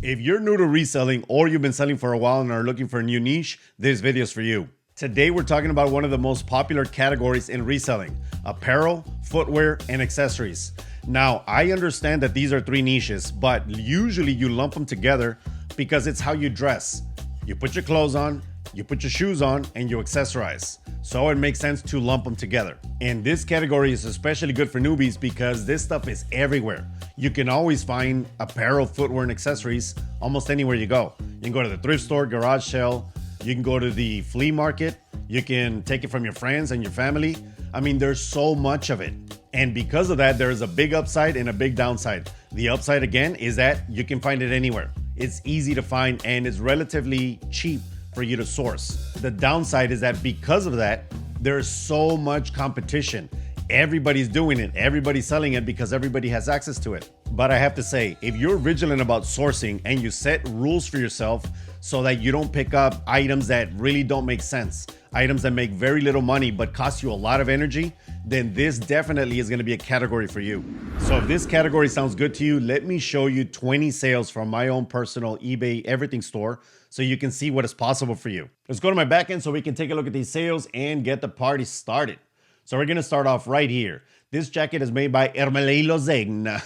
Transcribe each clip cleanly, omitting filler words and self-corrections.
If you're new to reselling or you've been selling for a while and are looking for a new niche, this video is for you. Today we're talking about one of the most popular categories in reselling: apparel, footwear, and accessories. Now, I understand that these are three niches, but usually you lump them together because it's how you dress. You put your clothes on, you put your shoes on, and you accessorize. So it makes sense to lump them together. And this category is especially good for newbies because this stuff is everywhere. You can always find apparel, footwear, and accessories almost anywhere you go. You can go to the thrift store, garage sale, you can go to the flea market, you can take it from your friends and your family. I mean, there's so much of it. And because of that, there's a big upside and a big downside. The upside, again, is that you can find it anywhere. It's easy to find and it's relatively cheap for you to source. The downside is that because of that, there's so much competition. Everybody's doing it, everybody's selling it because everybody has access to it. But I have to say, if you're vigilant about sourcing and you set rules for yourself so that you don't pick up items that really don't make sense, items that make very little money but cost you a lot of energy, then this definitely is going to be a category for you. So if this category sounds good to you, let me show you 20 sales from my own personal eBay everything store so you can see what is possible for you. Let's go to my back end so we can take a look at these sales and get the party started. So we're going to start off right here. This jacket is made by Zegna.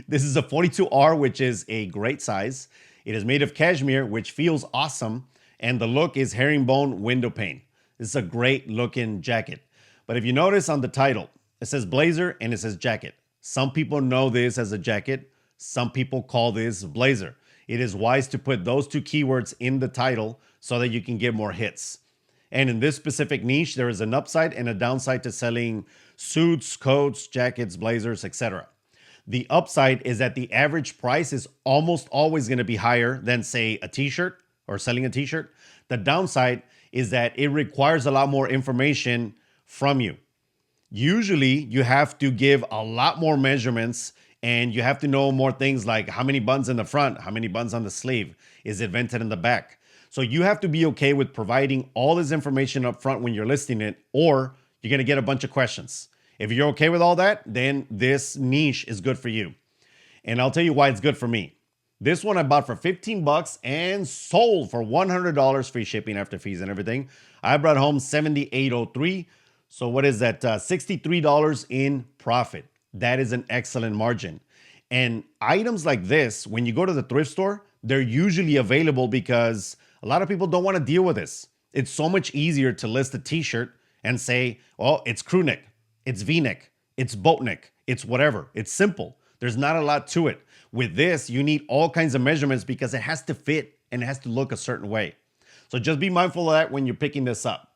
This is a 42R, which is a great size. It is made of cashmere, which feels awesome. And the look is herringbone window pane. This is a great looking jacket. But if you notice on the title, it says blazer and it says jacket. Some people know this as a jacket. Some people call this blazer. It is wise to put those two keywords in the title so that you can get more hits. And in this specific niche, there is an upside and a downside to selling suits, coats, jackets, blazers, etc. The upside is that the average price is almost always going to be higher than, say, a t-shirt or selling a t-shirt. The downside is that it requires a lot more information from you. Usually, you have to give a lot more measurements and you have to know more things like how many buttons in the front, how many buttons on the sleeve, is it vented in the back. So you have to be okay with providing all this information up front when you're listing it, or you're going to get a bunch of questions. If you're okay with all that, then this niche is good for you. And I'll tell you why it's good for me. This one I bought for 15 bucks and sold for $100 free shipping after fees and everything. I brought home $78.03. So what is that? $63 in profit. That is an excellent margin. And items like this, when you go to the thrift store, they're usually available because a lot of people don't want to deal with this. It's so much easier to list a t-shirt and say, well, it's crew neck, it's V-neck, it's boat neck, it's whatever. It's simple. There's not a lot to it. With this, you need all kinds of measurements because it has to fit and it has to look a certain way. So just be mindful of that when you're picking this up.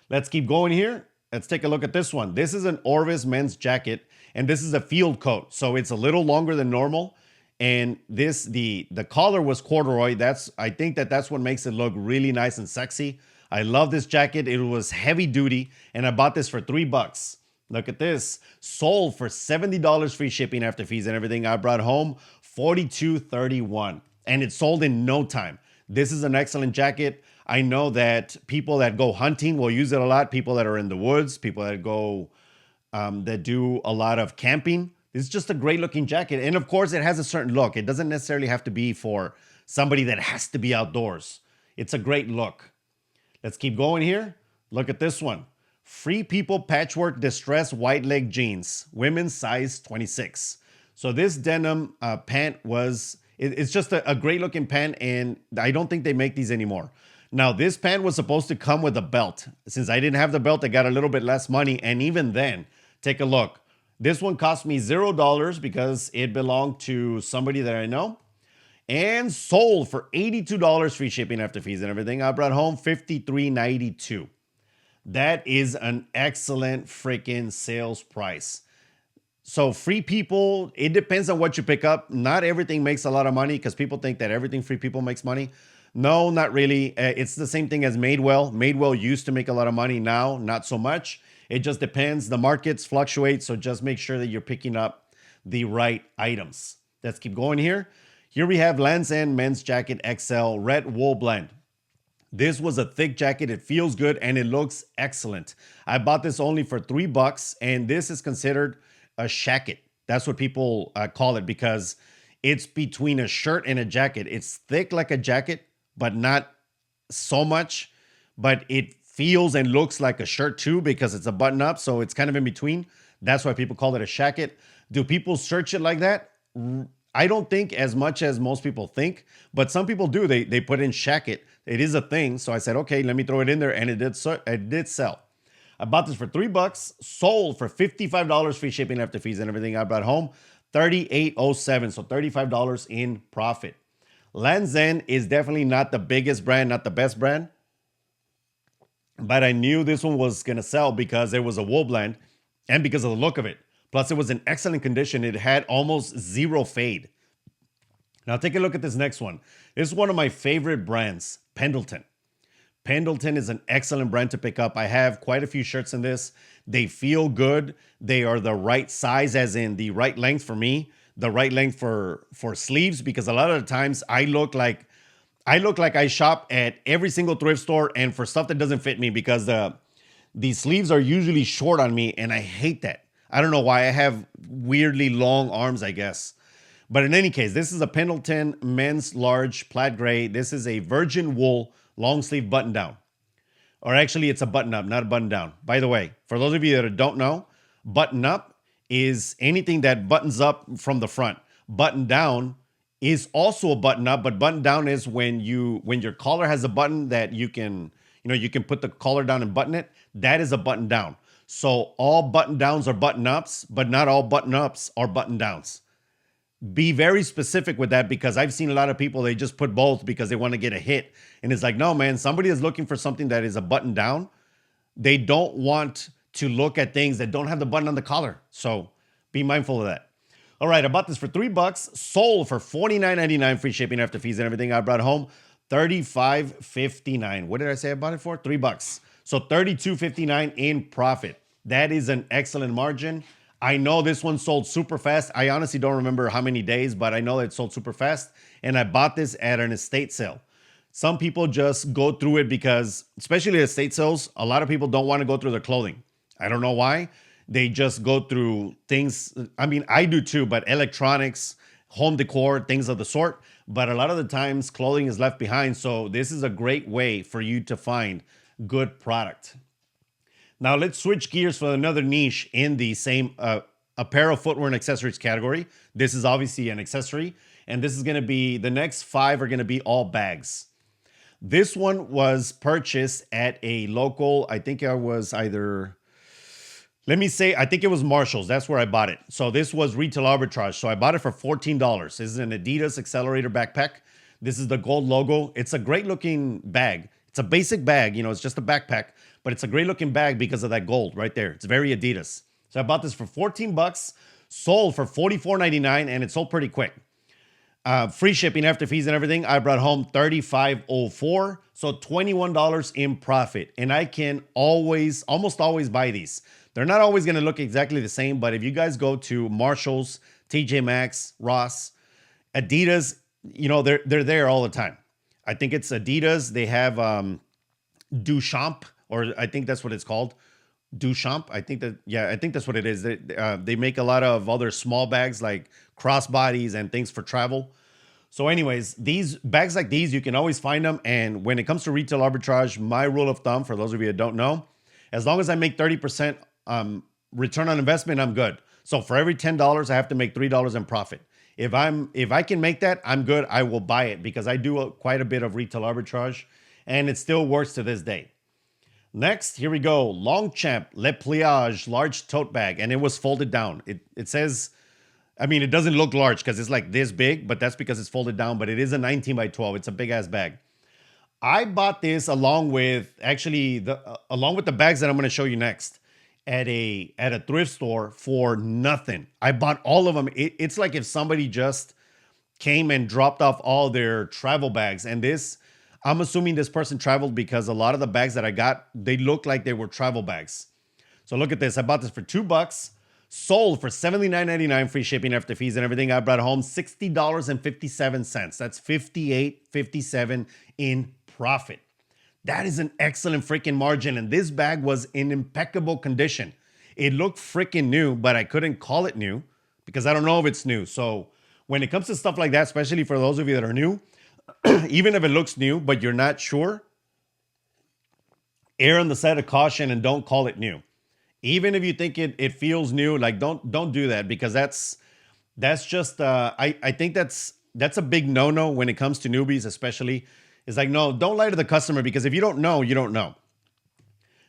Let's keep going here. Let's take a look at this one. This is an Orvis men's jacket, and this is a field coat. So it's a little longer than normal. And this, the collar was corduroy. I think that's what makes it look really nice and sexy. I love this jacket. It was heavy duty, and I bought this for $3. Look at this. Sold for $70 free shipping after fees and everything. I brought home $42.31, and it sold in no time. This is an excellent jacket. I know that people that go hunting will use it a lot. People that are in the woods, people that go, that do a lot of camping. It's just a great looking jacket. And of course, it has a certain look. It doesn't necessarily have to be for somebody that has to be outdoors. It's a great look. Let's keep going here. Look at this one. Free People Patchwork Distress White Leg Jeans, women's size 26. So this denim pant it's just a great looking pant, and I don't think they make these anymore. Now, this pant was supposed to come with a belt. Since I didn't have the belt, I got a little bit less money. And even then, take a look. This one cost me $0 because it belonged to somebody that I know, and sold for $82 free shipping after fees and everything. I brought home $53.92. That is an excellent freaking sales price. So Free People, it depends on what you pick up. Not everything makes a lot of money because people think that everything Free People makes money. No, not really. It's the same thing as Madewell. Madewell used to make a lot of money. Now, not so much. It just depends. The markets fluctuate, so just make sure that you're picking up the right items. Let's keep going here. Here we have Land's End Men's Jacket XL Red Wool Blend. This was a thick jacket. It feels good and it looks excellent. I bought this only for $3, and this is considered a shacket. That's what people call it because It's between a shirt and a jacket. It's thick like a jacket, but not so much. But it feels and looks like a shirt too because it's a button up. So it's kind of in between. That's why people call it a shacket. Do people search it like that? I don't think as much as most people think, but some people do. They put in shacket. It is a thing. So I said, okay, let me throw it in there. And it did sell. I bought this for $3, sold for $55 free shipping after fees and everything. I brought home $38.07, so $35 in profit. Lands' End is definitely not the biggest brand, not the best brand, but I knew this one was going to sell because it was a wool blend and because of the look of it. Plus, it was in excellent condition. It had almost zero fade. Now, take a look at this next one. This is one of my favorite brands, Pendleton. Pendleton is an excellent brand to pick up. I have quite a few shirts in this. They feel good. They are the right size, as in the right length for me, the right length for sleeves, because a lot of the times I look like I shop at every single thrift store and for stuff that doesn't fit me because the sleeves are usually short on me and I hate that. I don't know why. I have weirdly long arms, I guess. But in any case, this is a Pendleton men's large plaid gray. This is a virgin wool long sleeve button down. Or actually, it's a button up, not a button down. By the way, for those of you that don't know, button up is anything that buttons up from the front. Button down is also a button up, but button down is when your collar has a button that you can put the collar down and button it. That is a button down. So all button downs are button ups, but not all button ups are button downs. Be very specific with that because I've seen a lot of people, they just put both because they want to get a hit. And it's like, no, man, somebody is looking for something that is a button down. They don't want to look at things that don't have the button on the collar. So be mindful of that. All right, I bought this for $3, sold for $49.99 free shipping after fees and everything. I brought home $35.59. What did I say I bought it for? $3. So $32.59 in profit. That is an excellent margin. I know this one sold super fast. I honestly don't remember how many days, but I know it sold super fast. And I bought this at an estate sale. Some people just go through it because, especially estate sales, a lot of people don't want to go through their clothing. I don't know why. They just go through things. I mean, I do too, but electronics, home decor, things of the sort. But a lot of the times clothing is left behind. So this is a great way for you to find good product. Now let's switch gears for another niche in the same apparel, footwear, and accessories category. This is obviously an accessory. And this is going to be, the next 5 are going to be all bags. This one was purchased at a local, I think I was either, I think it was Marshall's. That's where I bought it. So this was retail arbitrage. So I bought it for $14. This is an Adidas Accelerator backpack. This is the gold logo. It's a great looking bag. It's a basic bag, it's just a backpack, but it's a great looking bag because of that gold right there. It's very Adidas. So I bought this for $14, sold for $44.99, and it sold pretty quick. Free shipping after fees and everything. I brought home $35.04, so $21 in profit. And I can almost always buy these. They're not always going to look exactly the same, but if you guys go to Marshall's, TJ Maxx, Ross, Adidas, they're there all the time. I think it's Adidas. They have Duchamp, or I think that's what it's called. Duchamp. I think that's what it is. They make a lot of other small bags like crossbodies and things for travel. So anyways, these bags like these, you can always find them. And when it comes to retail arbitrage, my rule of thumb, for those of you that don't know, as long as I make 30% return on investment, I'm good. So for every $10, I have to make $3 in profit. If I can make that, I'm good. I will buy it because I do quite a bit of retail arbitrage and it still works to this day. Next, here we go. Longchamp Le Pliage large tote bag, and it was folded down. It says, I mean, it doesn't look large because it's like this big, but that's because it's folded down, but it is a 19 by 12. It's a big ass bag. I bought this along with the bags that I'm going to show you next at a thrift store for nothing. I bought all of them. It's like if somebody just came and dropped off all their travel bags. And this, I'm assuming this person traveled because a lot of the bags that I got, they look like they were travel bags. So look at this. I bought this for $2, sold for $79.99 free shipping after fees and everything. I brought home $60.57. That's $58.57 in profit. That is an excellent freaking margin. And this bag was in impeccable condition. It looked freaking new, but I couldn't call it new because I don't know if it's new. So when it comes to stuff like that, especially for those of you that are new, even if it looks new, but you're not sure, err on the side of caution and don't call it new. Even if you think it feels new, like don't do that, because that's just I think that's a big no-no when it comes to newbies, especially. It's like, no, don't lie to the customer, because if you don't know, you don't know.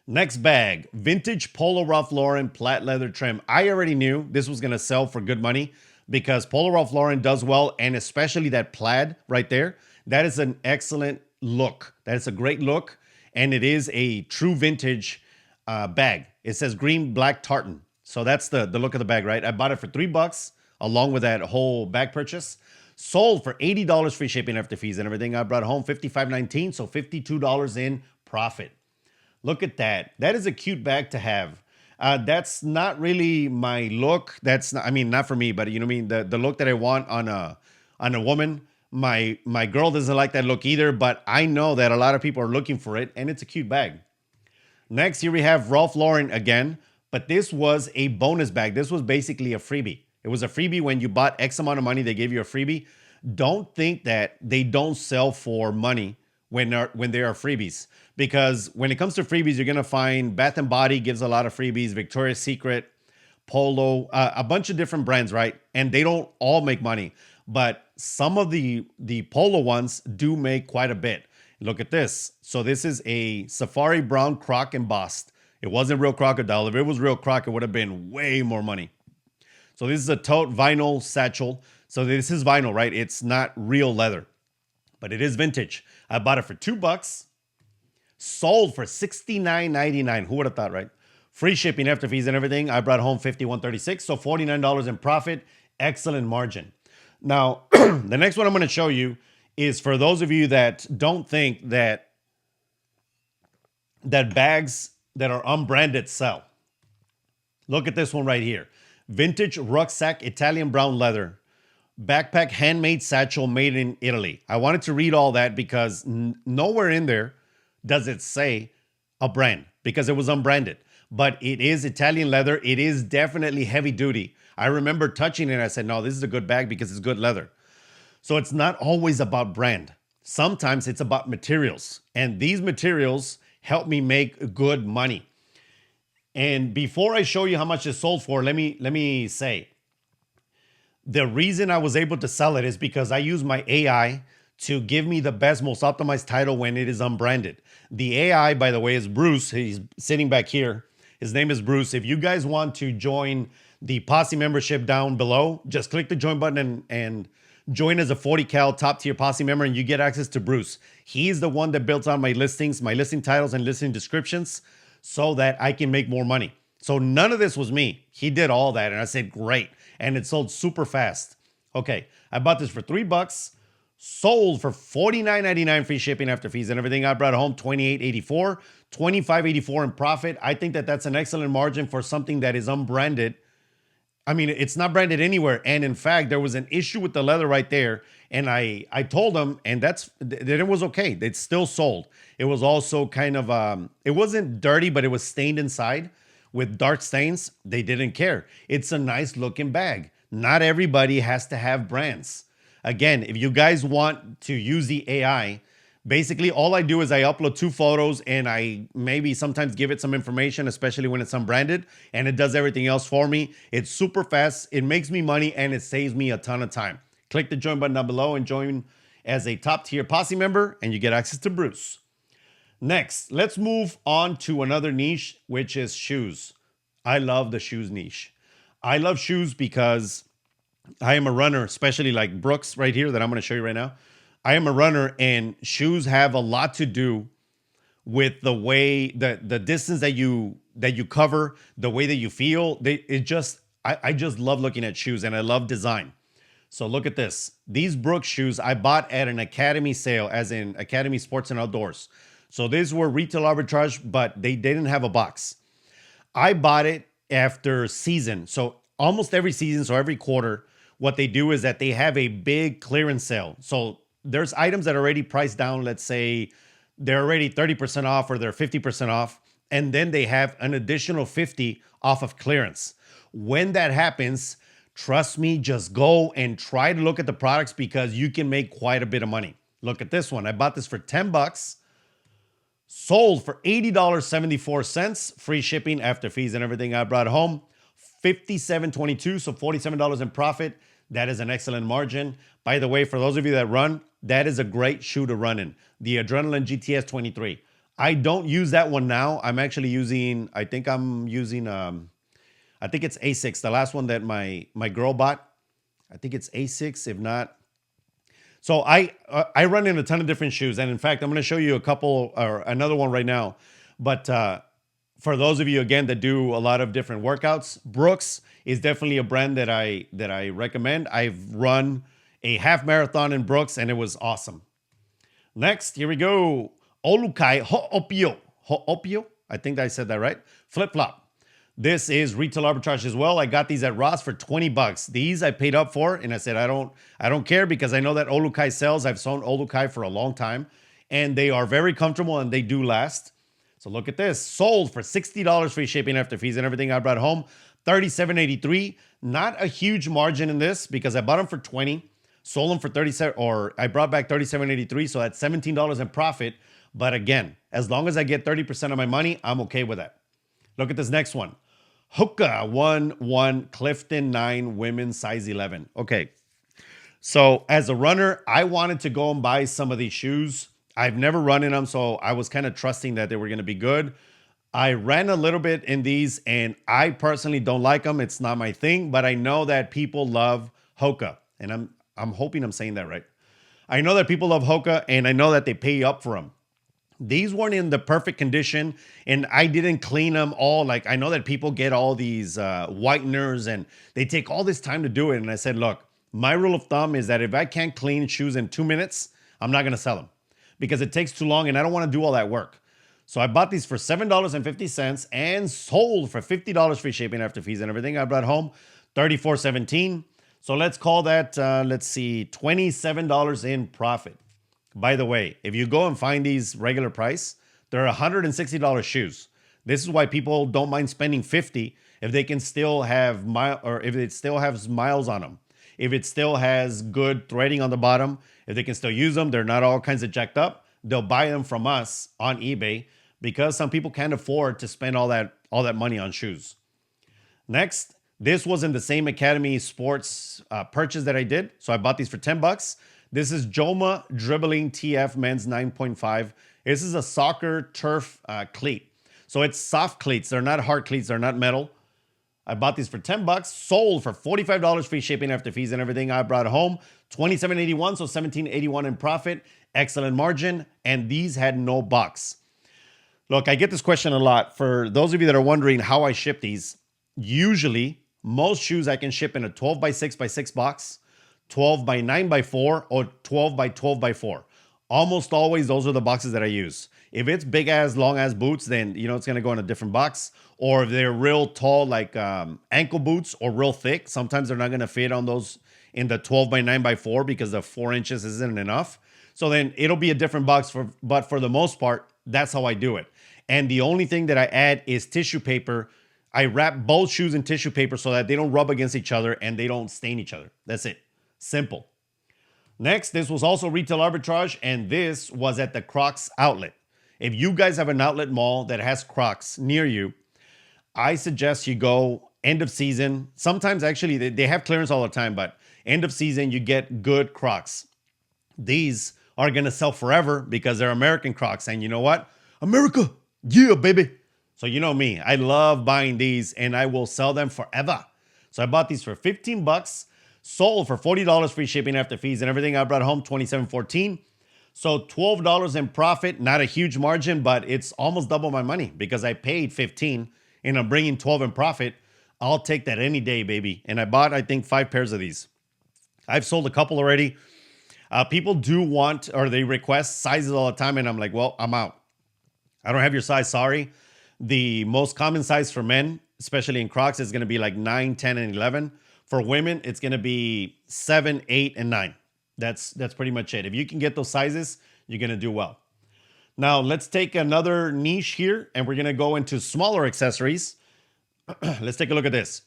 Next bag, vintage Polo Ralph Lauren plaid leather trim. I already knew this was gonna sell for good money because Polo Ralph Lauren does well, and especially that plaid right there. That is an excellent look. That is a great look, and it is a true vintage bag. It says green black tartan, so that's the look of the bag, right? I bought it for $3 along with that whole bag purchase. Sold for $80 free shipping after fees and everything. I brought home $55.19, so $52 in profit. Look at that. That is a cute bag to have. That's not really my look. That's not, I mean, not for me, but you know what I mean? The look that I want on a woman. My girl doesn't like that look either, but I know that a lot of people are looking for it, and it's a cute bag. Next, here we have Ralph Lauren again, but this was a bonus bag. This was basically a freebie. It was a freebie. When you bought X amount of money, they gave you a freebie. Don't think that they don't sell for money when they are freebies, because when it comes to freebies, you're gonna find Bath and Body gives a lot of freebies, Victoria's Secret, Polo, a bunch of different brands, right? And they don't all make money, but some of the Polo ones do make quite a bit. Look at this. So this is a Safari Brown Croc embossed. It wasn't real crocodile. If it was real croc, it would have been way more money. So this is a tote vinyl satchel. So this is vinyl, right? It's not real leather, but it is vintage. I bought it for $2. Sold for $69.99. Who would have thought, right? Free shipping after fees and everything. I brought home $51.36, so $49 in profit. Excellent margin. Now, the next one I'm going to show you is for those of you that don't think that bags that are unbranded sell. Look at this one right here. Vintage rucksack, Italian brown leather. Backpack, handmade satchel made in Italy. I wanted to read all that because nowhere in there does it say a brand, because it was unbranded. But it is Italian leather. It is definitely heavy duty. I remember touching it and I said, no, this is a good bag because it's good leather. So it's not always about brand. Sometimes it's about materials. And these materials help me make good money. And before I show you how much it's sold for, let me say, the reason I was able to sell it is because I use my AI to give me the best, most optimized title when it is unbranded. The AI, by the way, is Bruce. He's sitting back here. His name is Bruce. If you guys want to join the Posse membership down below, just click the join button and join as a 40 cal top tier Posse member, and you get access to Bruce. He's the one that built out my listings, my listing titles and listing descriptions, so that I can make more money. So none of this was me. He did all that, and I said, great. And it sold super fast. Okay, I bought this for $3. Sold for $49.99 free shipping after fees and everything. I brought home $28.84, $25.84 in profit. I think that that's an excellent margin for something that is unbranded. I mean, it's not branded anywhere. And in fact, there was an issue with the leather right there. And I told them, and that it was okay. It still sold. It was also kind of, it wasn't dirty, but it was stained inside with dark stains. They didn't care. It's a nice looking bag. Not everybody has to have brands. Again, if you guys want to use the AI, basically all I do is I upload 2 photos and I maybe sometimes give it some information, especially when it's unbranded, and it does everything else for me. It's super fast. It makes me money and it saves me a ton of time. Click the join button down below and join as a top tier Posse member, and you get access to Bruce. Next, let's move on to another niche, which is shoes. I love the shoes niche. I love shoes because I am a runner, especially like Brooks right here that I'm going to show you right now. I am a runner, and shoes have a lot to do with the way the distance that you cover, the way that you feel. I just love looking at shoes, and I love design. So look at this. These Brooks shoes I bought at an Academy sale, as in Academy Sports and Outdoors. So these were retail arbitrage, but they didn't have a box. I bought it after season. So almost every season, so every quarter, what they do is that they have a big clearance sale. So there's items that are already priced down. Let's say they're already 30% off or they're 50% off. And then they have an additional 50 off of clearance. When that happens, Trust me, just go and try to look at the products because you can make quite a bit of money. Look at this one. I bought this for 10 bucks, sold for $80.74, free shipping after fees and everything. I brought home $57.22, so $47 in profit. That is an excellent margin. By the way, for those of you that run, that is a great shoe to run in. The Adrenaline GTS 23. I don't use that one now. I'm actually using, I think it's A6, the last one that my girl bought. I think it's A6, if not. So I run in a ton of different shoes. And in fact, I'm going to show you a couple or another one right now. But for those of you, again, that do a lot of different workouts, Brooks is definitely a brand that I recommend. I've run a half marathon in Brooks and it was awesome. Next, here we go. Olukai Ho'opio. Ho'opio? I think I said that right. Flip-flop. This is retail arbitrage as well. I got these at Ross for 20 bucks. These I paid up for, and I said I don't care because I know that Olukai sells. I've sold Olukai for a long time, and they are very comfortable and they do last. So look at this. Sold for $60 free shipping after fees and everything. I brought home $37.83. Not a huge margin in this because I bought them for 20, sold them for 37, or I brought back $37.83. So that's $17 in profit. But again, as long as I get 30% of my money, I'm okay with that. Look at this next one. Hoka 1-1 Clifton 9 women's size 11. Okay. So as a runner, I wanted to go and buy some of these shoes. I've never run in them, so I was kind of trusting that they were going to be good. I ran a little bit in these, and I personally don't like them. It's not my thing, but I know that people love Hoka, and I'm hoping I'm saying that right. I know that people love Hoka, and I know that they pay up for them. These weren't in the perfect condition, and I didn't clean them all. Like, I know that people get all these whiteners, and they take all this time to do it. And I said, look, my rule of thumb is that if I can't clean shoes in 2 minutes, I'm not going to sell them because it takes too long, and I don't want to do all that work. So I bought these for $7.50 and sold for $50 free shipping after fees and everything. I brought home $34.17. So let's call that, let's see, $27 in profit. By the way, if you go and find these regular price, they're $160 shoes. This is why people don't mind spending $50 if they can still have if it still has miles on them. If it still has good threading on the bottom, if they can still use them, they're not all kinds of jacked up. They'll buy them from us on eBay because some people can't afford to spend all that money on shoes. Next, this was in the same Academy Sports purchase that I did. So I bought these for 10 bucks. This is Joma Dribbling TF Men's 9.5. This is a soccer turf cleat. So it's soft cleats. They're not hard cleats. They're not metal. I bought these for 10 bucks, sold for $45 free shipping after fees and everything. I brought home $27.81, so $17.81 in profit. Excellent margin. And these had no box. Look, I get this question a lot. For those of you that are wondering how I ship these, usually most shoes I can ship in a 12 by 6 by 6 box, 12 by 9 by 4, or 12 by 12 by 4. Almost always those are the boxes that I use. If it's big ass, long ass boots, then it's going to go in a different box. Or if they're real tall, like ankle boots, or real thick, sometimes they're not going to fit on those in the 12 by 9 by 4 because the 4 inches isn't enough. So then it'll be a different box. But for the most part, that's how I do it. And the only thing that I add is tissue paper. I wrap both shoes in tissue paper so that they don't rub against each other and they don't stain each other. That's it. Simple. Next, this was also retail arbitrage, and this was at the Crocs outlet. If you guys have an outlet mall that has Crocs near you, I suggest you go end of season. Sometimes actually they have clearance all the time, but end of season you get good Crocs. These are going to sell forever because they're American Crocs, and you know what? America, yeah, baby. So you know me, I love buying these and I will sell them forever. So I bought these for 15 bucks. Sold for $40 free shipping after fees and everything. I brought home $27.14. So $12 in profit, not a huge margin, but it's almost double my money because I paid 15 and I'm bringing 12 in profit. I'll take that any day, baby. And I bought, I think, 5 pairs of these. I've sold a couple already. People do want, or they request sizes all the time. And I'm like, well, I'm out. I don't have your size, sorry. The most common size for men, especially in Crocs, is going to be like 9, 10, and 11. For women, it's going to be 7, 8, and 9. That's pretty much it. If you can get those sizes, you're going to do well. Now, let's take another niche here, and we're going to go into smaller accessories. Let's take a look at this.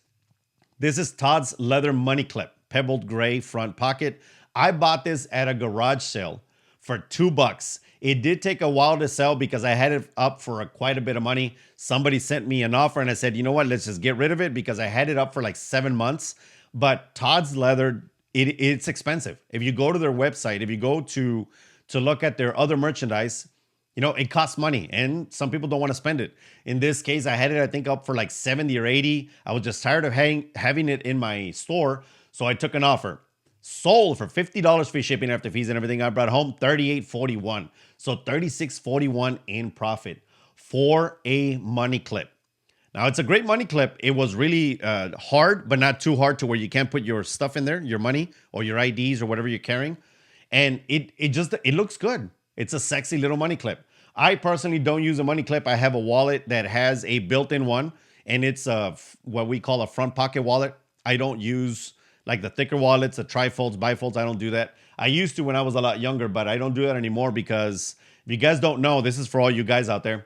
This is Todd's leather money clip, pebbled gray front pocket. I bought this at a garage sale for $2. It did take a while to sell because I had it up for quite a bit of money. Somebody sent me an offer and I said, you know what, let's just get rid of it because I had it up for like 7 months. But Todd's leather, it's expensive. If you go to their website, if you go to look at their other merchandise, you know, it costs money and some people don't want to spend it. In this case, I had it, I think, up for like 70 or 80. I was just tired of having it in my store. So I took an offer. Sold for $50 free shipping after fees and everything. I brought home $38.41. So $36.41 in profit for a money clip. Now, it's a great money clip. It was really hard, but not too hard to where you can't put your stuff in there, your money or your IDs or whatever you're carrying. And it looks good. It's a sexy little money clip. I personally don't use a money clip. I have a wallet that has a built-in one, and it's what we call a front pocket wallet. I don't use like the thicker wallets, the trifolds, bifolds. I don't do that. I used to when I was a lot younger, but I don't do that anymore because if you guys don't know, this is for all you guys out there.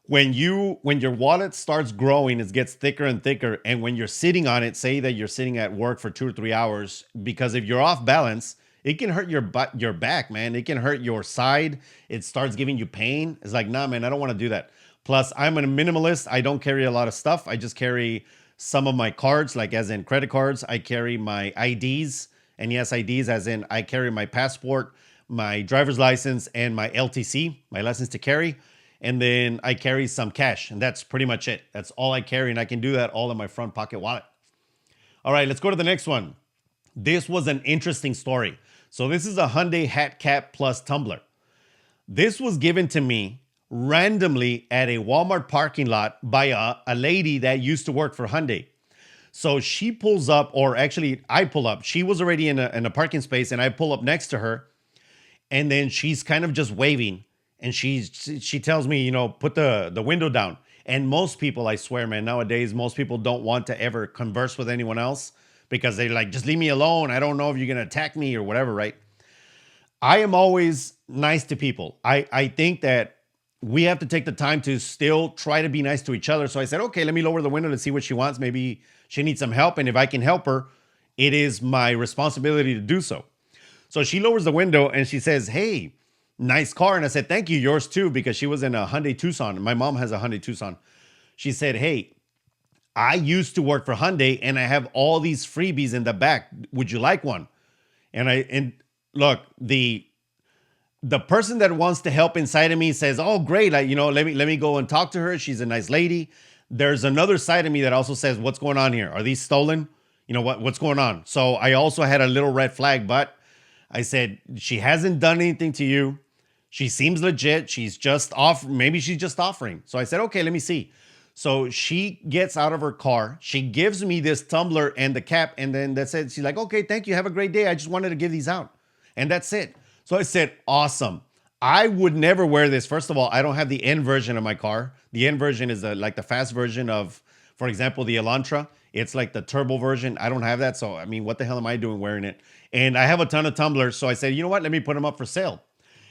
When your wallet starts growing, it gets thicker and thicker. And when you're sitting on it, say that you're sitting at work for 2 or 3 hours, because if you're off balance, it can hurt your back, man. It can hurt your side. It starts giving you pain. It's like, nah, man, I don't want to do that. Plus, I'm a minimalist. I don't carry a lot of stuff. I just carry some of my cards, like as in credit cards. I carry my IDs. And yes, IDs as in I carry my passport, my driver's license, and my LTC, my license to carry. And then I carry some cash. And that's pretty much it. That's all I carry. And I can do that all in my front pocket wallet. All right, let's go to the next one. This was an interesting story. So this is a Hyundai hat cap plus tumbler. This was given to me randomly at a Walmart parking lot by a lady that used to work for Hyundai. So she pulls up, or actually I pull up. She was already in a parking space and I pull up next to her. And then she's kind of just waving. And she tells me, you know, put the window down. And most people, I swear, man, nowadays, most people don't want to ever converse with anyone else because they're like, just leave me alone. I don't know if you're going to attack me or whatever, right? I am always nice to people. I think that we have to take the time to still try to be nice to each other. So I said, okay, let me lower the window to see what she wants. Maybe she needs some help. And if I can help her, it is my responsibility to do so. So she lowers the window and she says, hey, nice car. And I said, thank you, yours too, because she was in a Hyundai Tucson. My mom has a Hyundai Tucson. She said, hey, I used to work for Hyundai and I have all these freebies in the back. Would you like one? And look, the person that wants to help inside of me says, oh, great. Like, you know, let me go and talk to her. She's a nice lady. There's another side of me that also says, what's going on here? Are these stolen? You know, what's going on? So I also had a little red flag, but I said, she hasn't done anything to you. She seems legit. She's just off. Maybe she's just offering. So I said, okay, let me see. So she gets out of her car. She gives me this tumbler and the cap. And then that's it. She's like, okay, thank you. Have a great day. I just wanted to give these out. And that's it. So I said, awesome. I would never wear this. First of all, I don't have the N version of my car. The N version is like the fast version of, for example, the Elantra. It's like the turbo version. I don't have that. So, I mean, what the hell am I doing wearing it? And I have a ton of tumblers. So I said, you know what? Let me put them up for sale.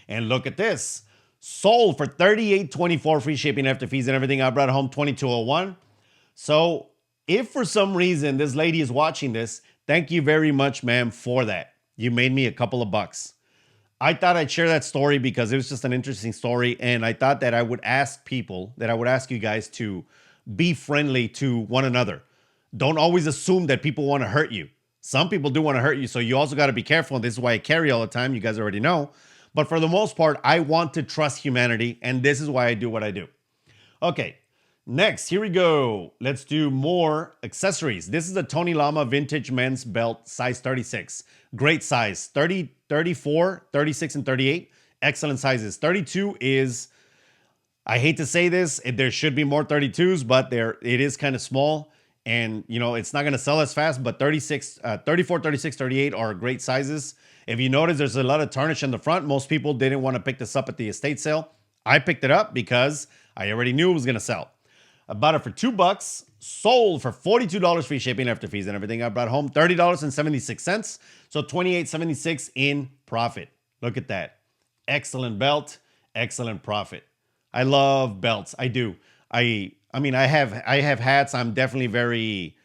And look at this. Sold for $38.24 free shipping after fees and everything. I brought home $22.01. So if for some reason this lady is watching this, thank you very much, ma'am, for that. You made me a couple of bucks. I thought I'd share that story because it was just an interesting story. And I thought that I would ask people, that I would ask you guys to be friendly to one another. Don't always assume that people want to hurt you. Some people do want to hurt you. So you also got to be careful. And this is why I carry all the time. You guys already know. But for the most part, I want to trust humanity. And this is why I do what I do. Okay, next, here we go. Let's do more accessories. This is a Tony Lama vintage men's belt, size 36. Great size, 30, 34, 36, and 38. Excellent sizes. 32 is, I hate to say this, there should be more 32s, but it is kind of small. And, you know, it's not going to sell as fast, but 34, 36, 38 are great sizes. If you notice, there's a lot of tarnish in the front. Most people didn't want to pick this up at the estate sale. I picked it up because I already knew it was going to sell. I bought it for $2, sold for $42 free shipping after fees and everything. I brought home $30.76, so $28.76 in profit. Look at that. Excellent belt, excellent profit. I love belts. I do. I mean, I have hats. I'm definitely very,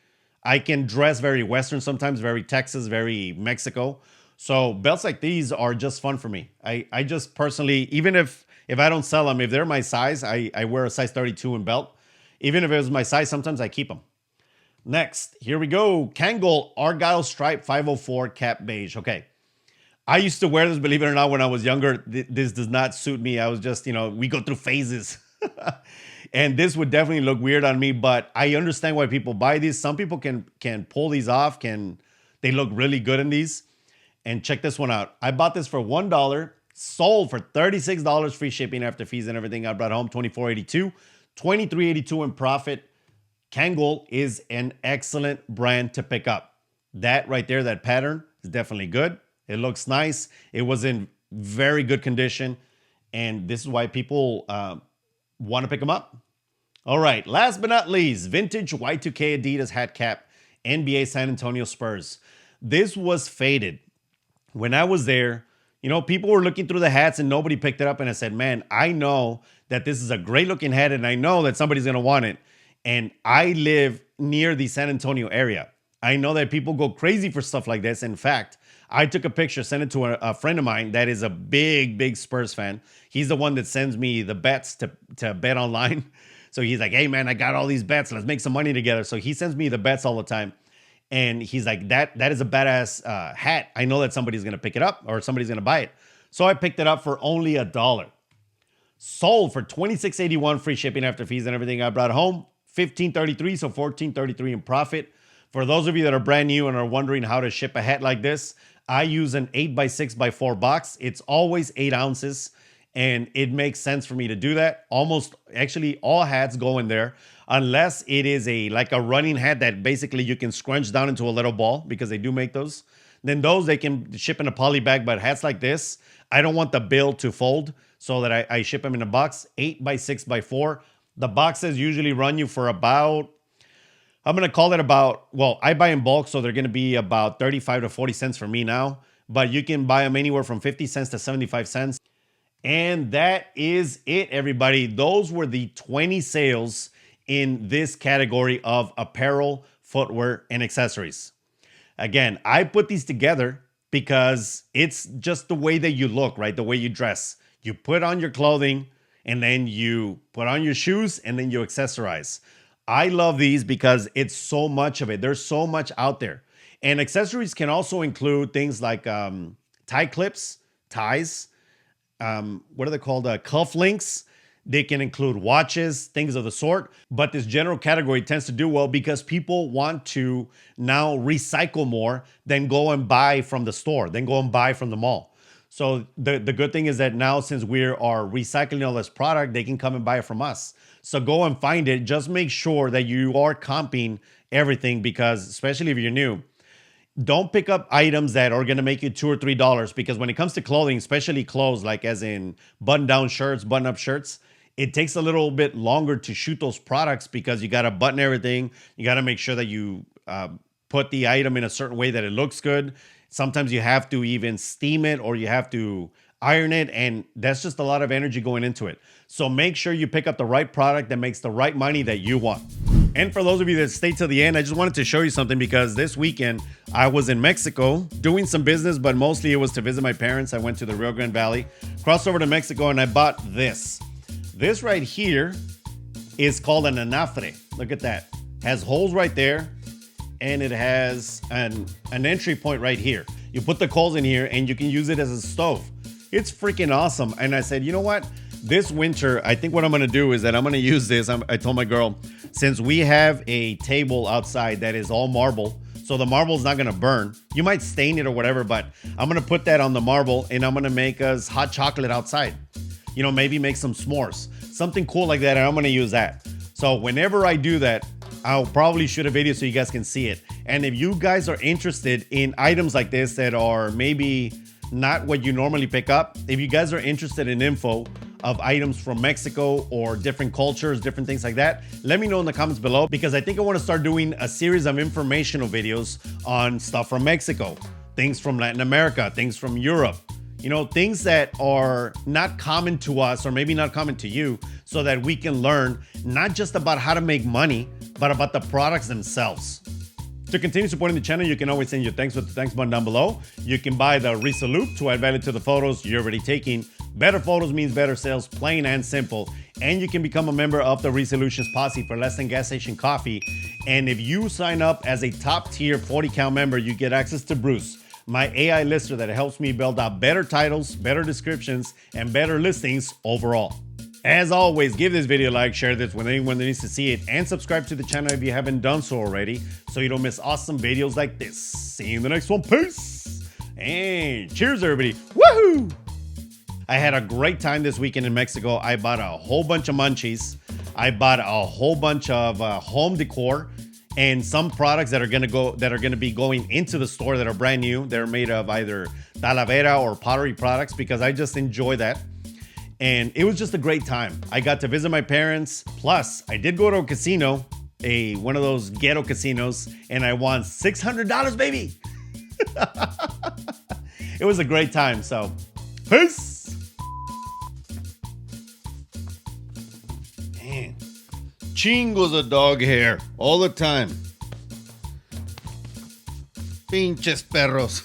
I can dress very Western sometimes, very Texas, very Mexico. So belts like these are just fun for me. I just personally, even if I don't sell them, if they're my size, I wear a size 32 in belt. Even if it was my size, sometimes I keep them. Next, here we go. Kangol Argyle Stripe 504 Cap Beige. Okay. I used to wear this, believe it or not, when I was younger. This does not suit me. I was just, we go through phases. And this would definitely look weird on me, but I understand why people buy these. Some people can pull these off. They look really good in these. And check this one out. I bought this for $1, sold for $36, free shipping after fees and everything. I brought home $24.82, $23.82 in profit. Kangol is an excellent brand to pick up. That right there, that pattern is definitely good. It looks nice. It was in very good condition. And this is why people want to pick them up. All right, last but not least, vintage Y2K Adidas hat cap, NBA San Antonio Spurs. This was faded. When I was there, people were looking through the hats and nobody picked it up. And I said, man, I know that this is a great looking hat and I know that somebody's going to want it. And I live near the San Antonio area. I know that people go crazy for stuff like this. In fact, I took a picture, sent it to a friend of mine that is a big, big Spurs fan. He's the one that sends me the bets to bet online. So he's like, hey, man, I got all these bets. Let's make some money together. So he sends me the bets all the time. And he's like, that is a badass hat. I know that somebody's going to pick it up or somebody's going to buy it. So I picked it up for only $1. Sold for $26.81, free shipping after fees and everything. I brought home $15.33, so $14.33 in profit. For those of you that are brand new and are wondering how to ship a hat like this, I use an 8x6x4 box. It's always 8 ounces, and it makes sense for me to do that. Actually, all hats go in there, unless it is like a running hat that basically you can scrunch down into a little ball, because they do make those. Then those, they can ship in a poly bag, but hats like this, I don't want the bill to fold, so that I ship them in a box, 8x6x4. The boxes usually run you for about, I'm going to call it about, well, I buy in bulk, so they're going to be about 35 to 40 cents for me now. But you can buy them anywhere from 50 cents to 75 cents. And that is it, everybody. Those were the 20 sales in this category of apparel, footwear, and accessories. Again, I put these together because it's just the way that you look, right? The way you dress. You put on your clothing, and then you put on your shoes, and then you accessorize. I love these because it's so much of it. There's so much out there. And accessories can also include things like tie clips, ties, what are they called? Cuff links. They can include watches, things of the sort. But this general category tends to do well because people want to now recycle more than go and buy from the store, than go and buy from the mall. So the good thing is that now, since we are recycling all this product, they can come and buy it from us. So go and find it. Just make sure that you are comping everything, because especially if you're new, don't pick up items that are going to make you $2 or $3, because when it comes to clothing, especially clothes, like as in button-down shirts, button-up shirts, it takes a little bit longer to shoot those products because you got to button everything. You got to make sure that you put the item in a certain way that it looks good. Sometimes you have to even steam it, or you have to iron it, and that's just a lot of energy going into it. So make sure you pick up the right product that makes the right money that you want. And for those of you that stayed till the end, I just wanted to show you something, because this weekend I was in Mexico doing some business, but mostly it was to visit my parents. I went to the Rio Grande Valley, crossed over to Mexico, and I bought this. This right here is called an anafre. Look at that. Has holes right there, and it has an entry point right here. You put the coals in here and you can use it as a stove. It's freaking awesome. And I said, you know what? This winter, I think what I'm gonna do is that I'm gonna use this. I told my girl, since we have a table outside that is all marble, so the marble's not gonna burn. You might stain it or whatever, but I'm gonna put that on the marble, and I'm gonna make us hot chocolate outside. Maybe make some s'mores, something cool like that, and I'm gonna use that. So whenever I do that, I'll probably shoot a video so you guys can see it. And if you guys are interested in items like this that are maybe not what you normally pick up, if you guys are interested in info of items from Mexico or different cultures, different things like that, let me know in the comments below, because I think I want to start doing a series of informational videos on stuff from Mexico, things from Latin America, things from Europe, things that are not common to us or maybe not common to you, so that we can learn not just about how to make money, but about the products themselves. To continue supporting the channel, you can always send your thanks with the thanks button down below. You can buy the Reselloupe to add value to the photos you're already taking. Better photos means better sales, plain and simple. And you can become a member of the Resolutions Posse for less than gas station coffee. And if you sign up as a top tier 40 count member, you get access to Bruce, my AI lister that helps me build out better titles, better descriptions, and better listings overall. As always, give this video a like, share this with anyone that needs to see it, and subscribe to the channel if you haven't done so already so you don't miss awesome videos like this. See you in the next one. Peace! And cheers, everybody. Woohoo! I had a great time this weekend in Mexico. I bought a whole bunch of munchies. I bought a whole bunch of home decor and some products that are gonna be going into the store that are brand new. They're made of either talavera or pottery products because I just enjoy that. And it was just a great time. I got to visit my parents. Plus, I did go to a casino, one of those ghetto casinos, and I won $600, baby. It was a great time. So, peace. Man, chingos of dog hair all the time. Pinches perros.